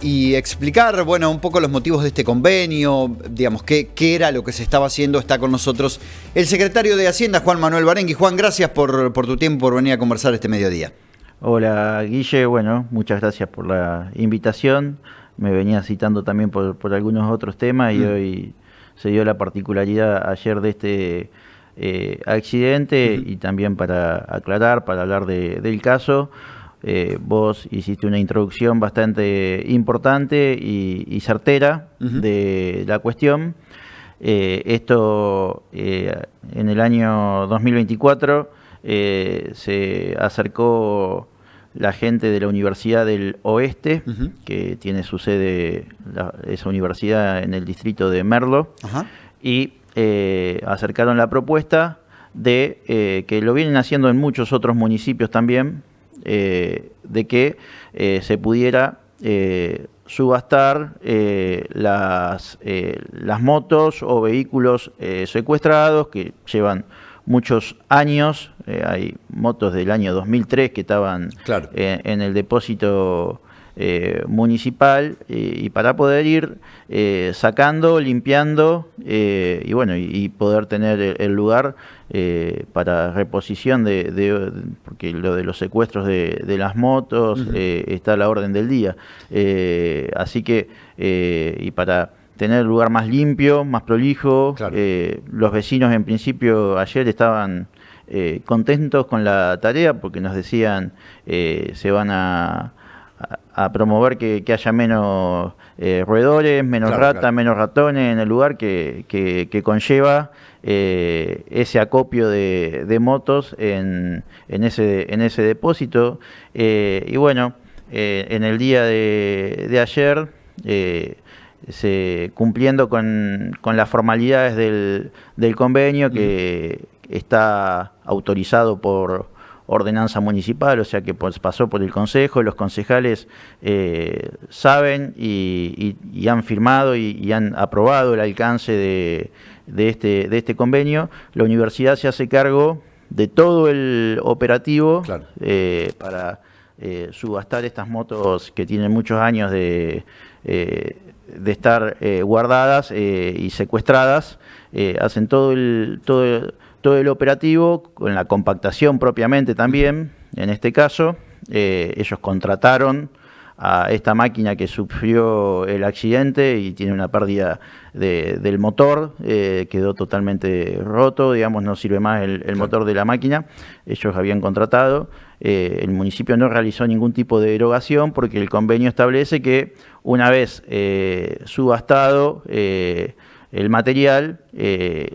Y explicar, bueno, un poco los motivos de este convenio, digamos, qué era lo que se estaba haciendo. Está con nosotros el secretario de Hacienda, Juan Manuel Barengui. Juan, gracias por tu tiempo, por venir a conversar este mediodía. Hola Guille, bueno, muchas gracias por la invitación. Me venía citando también por algunos otros temas y hoy se dio la particularidad ayer de este accidente y también para aclarar, para hablar del caso. Vos hiciste una introducción bastante importante y certera de la cuestión. Esto en el año 2024 se acercó la gente de la Universidad del Oeste, que tiene su sede, esa universidad en el distrito de Merlo, y acercaron la propuesta de que lo vienen haciendo en muchos otros municipios también, de que se pudiera subastar las motos o vehículos secuestrados que llevan muchos años. Hay motos del año 2003 que estaban en el depósito municipal y para poder ir sacando, limpiando y bueno, y poder tener el lugar para reposición porque lo de los secuestros de las motos está a la orden del día, así que y para tener el lugar más limpio, más prolijo. Los vecinos en principio ayer estaban contentos con la tarea porque nos decían se van a promover que haya menos roedores, menos ratas, menos ratones en el lugar que conlleva ese acopio de motos en ese depósito. Y bueno, en el día de ayer, cumpliendo con las formalidades del convenio que está autorizado por ordenanza municipal, o sea que pasó por el consejo, los concejales saben y han firmado y han aprobado el alcance de este convenio. La universidad se hace cargo de todo el operativo para subastar estas motos que tienen muchos años de estar guardadas y secuestradas. Hacen todo el operativo con la compactación propiamente también. En este caso, ellos contrataron a esta máquina que sufrió el accidente y tiene una pérdida del motor, quedó totalmente roto, digamos, no sirve más el motor de la máquina. Ellos habían contratado, el municipio no realizó ningún tipo de derogación porque el convenio establece que una vez subastado el material,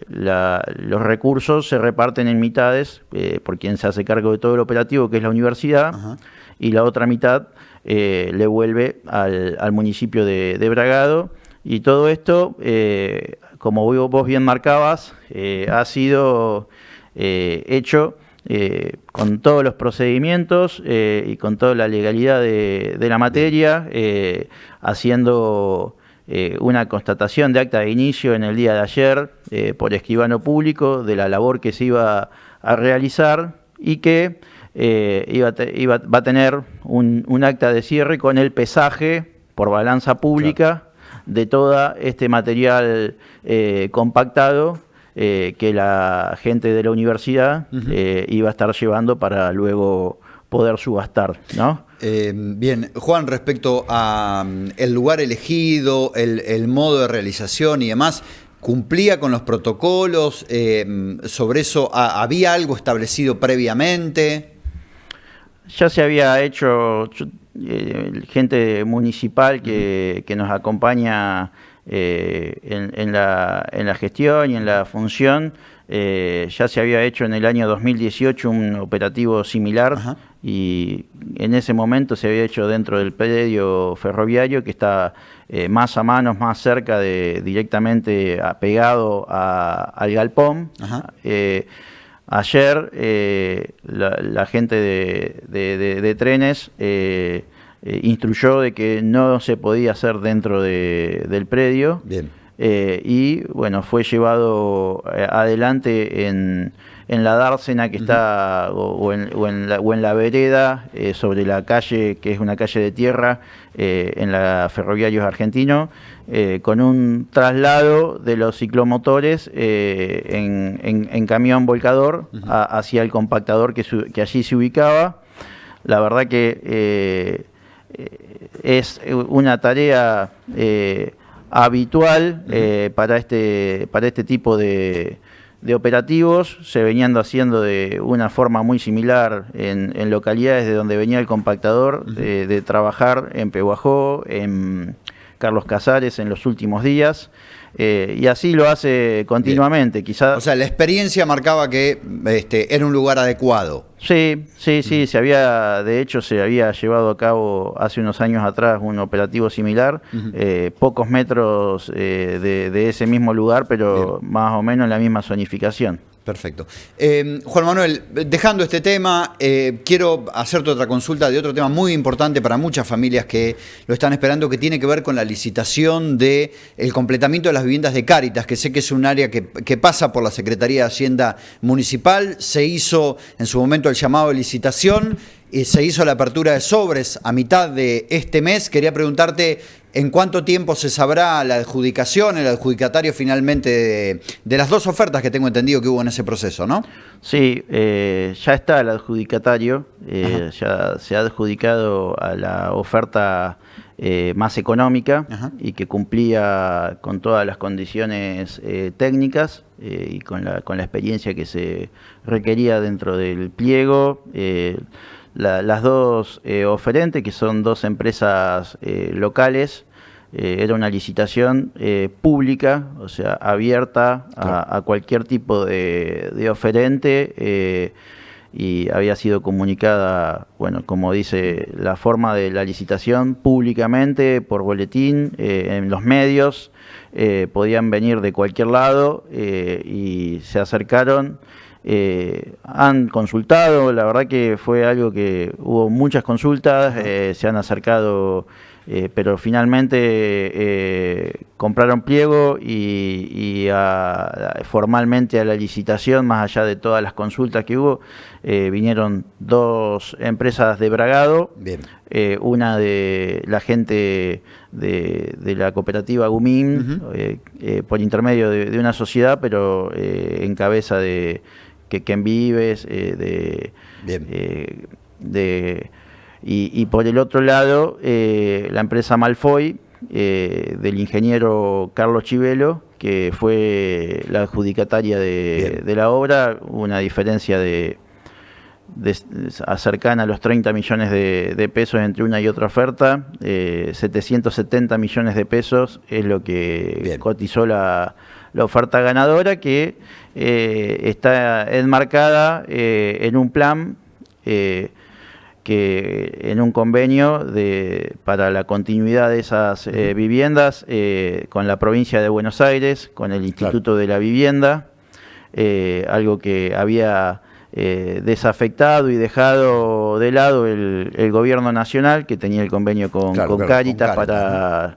los recursos se reparten en mitades por quien se hace cargo de todo el operativo, que es la universidad, y la otra mitad le vuelve al municipio de Bragado. Y todo esto, como vos bien marcabas, ha sido hecho con todos los procedimientos y con toda la legalidad de la materia, haciendo una constatación de acta de inicio en el día de ayer por escribano público de la labor que se iba a realizar y que va a tener un acta de cierre con el pesaje por balanza pública de todo este material compactado que la gente de la universidad iba a estar llevando para luego poder subastar, ¿no? Bien, Juan, respecto a el lugar elegido, el modo de realización y demás, ¿cumplía con los protocolos? ¿Sobre eso había algo establecido previamente? Ya se había hecho, gente municipal que nos acompaña en la gestión y en la función, ya se había hecho en el año 2018 un operativo similar y en ese momento se había hecho dentro del predio ferroviario que está más a mano, más cerca directamente pegado al galpón. Ayer la gente de trenes instruyó de que no se podía hacer dentro del predio. Bien. Y bueno, fue llevado adelante en la dársena que está, o en la vereda, sobre la calle, que es una calle de tierra, en la Ferroviarios Argentino, con un traslado de los ciclomotores en camión volcador hacia el compactador que allí se ubicaba. La verdad que es una tarea habitual para este tipo de operativos. Se venían haciendo de una forma muy similar en localidades de donde venía el compactador, de trabajar en Pehuajó, en Carlos Casares en los últimos días, y así lo hace continuamente. Quizás, o sea, la experiencia marcaba que era un lugar adecuado. Sí, de hecho se había llevado a cabo hace unos años atrás un operativo similar, pocos metros de ese mismo lugar, pero más o menos en la misma zonificación. Perfecto. Juan Manuel, dejando este tema, quiero hacerte otra consulta de otro tema muy importante para muchas familias que lo están esperando, que tiene que ver con la licitación del completamiento de las viviendas de Cáritas, que sé que es un área que pasa por la Secretaría de Hacienda Municipal. Se hizo en su momento el llamado de licitación y se hizo la apertura de sobres a mitad de este mes. Quería preguntarte en cuánto tiempo se sabrá la adjudicación, el adjudicatario finalmente de las dos ofertas que tengo entendido que hubo en ese proceso, ¿no? Sí, ya está el adjudicatario, ya se ha adjudicado a la oferta más económica y que cumplía con todas las condiciones técnicas y con la experiencia que se requería dentro del pliego. Las dos oferentes, que son dos empresas locales, era una licitación pública, o sea, abierta a cualquier tipo de oferente, y había sido comunicada, bueno, como dice la forma de la licitación, públicamente, por boletín, en los medios. Podían venir de cualquier lado y se acercaron. Han consultado, la verdad que fue algo que hubo muchas consultas, se han acercado, pero finalmente compraron pliego y formalmente a la licitación, más allá de todas las consultas que hubo, vinieron dos empresas de Bragado. Bien. Una de la gente de la cooperativa Gumín, por intermedio de una sociedad, pero en cabeza de Ken Vives, y por el otro lado la empresa Malfoy, del ingeniero Carlos Chivelo, que fue la adjudicataria de la obra. Una diferencia cercana a los 30 millones de pesos entre una y otra oferta. 770 millones de pesos es lo que cotizó la oferta ganadora, que está enmarcada en un plan, en un convenio para la continuidad de esas viviendas con la provincia de Buenos Aires, con el Instituto de la Vivienda, algo que había desafectado y dejado de lado el gobierno nacional, que tenía el convenio con Cáritas para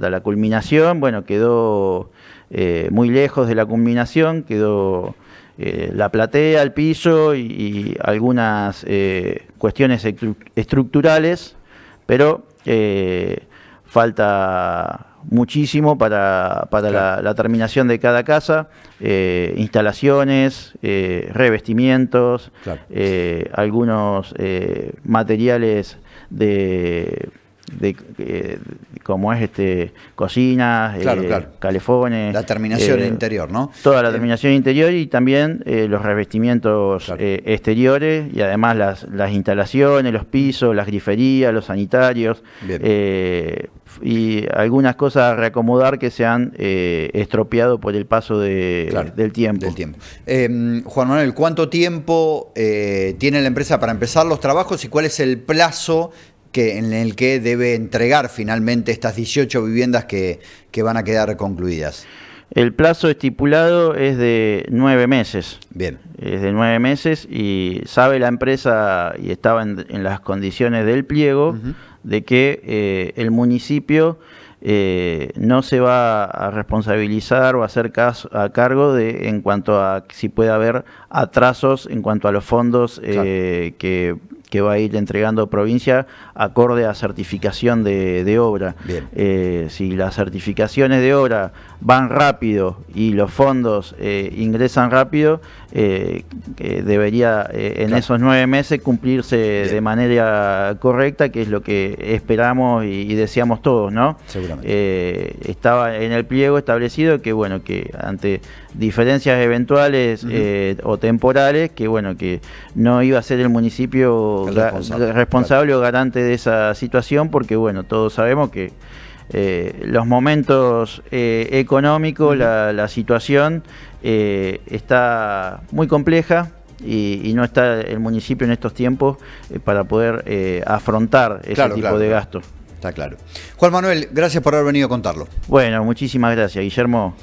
la culminación. Bueno, quedó muy lejos de la culminación, quedó la platea, el piso y algunas cuestiones estructurales, pero falta muchísimo para la terminación de cada casa, instalaciones, revestimientos, algunos materiales como es cocinas, calefones, la terminación interior, ¿no? Toda la terminación interior, y también los revestimientos exteriores, y además las instalaciones, los pisos, las griferías, los sanitarios, y algunas cosas a reacomodar que se han estropeado por el paso del tiempo. Juan Manuel, ¿cuánto tiempo tiene la empresa para empezar los trabajos y cuál es el plazo en el que debe entregar finalmente estas 18 viviendas que van a quedar concluidas? El plazo estipulado es de 9 meses. Bien. Es de 9 meses, y sabe la empresa, y estaba en las condiciones del pliego, de que el municipio no se va a responsabilizar o a hacer a cargo en cuanto a si puede haber atrasos en cuanto a los fondos que va a ir entregando provincia acorde a certificación de obra. Si las certificaciones de obra van rápido y los fondos ingresan rápido, debería en esos 9 meses cumplirse de manera correcta, que es lo que esperamos y deseamos todos, ¿no? Seguramente. Estaba en el pliego establecido que, bueno, que ante diferencias eventuales o temporales, que, bueno, que no iba a ser el municipio responsable o garante de esa situación, porque, bueno, todos sabemos que los momentos económicos, la situación está muy compleja y no está el municipio en estos tiempos para poder afrontar ese tipo de gastos. Está claro. Juan Manuel, gracias por haber venido a contarlo. Bueno, muchísimas gracias, Guillermo.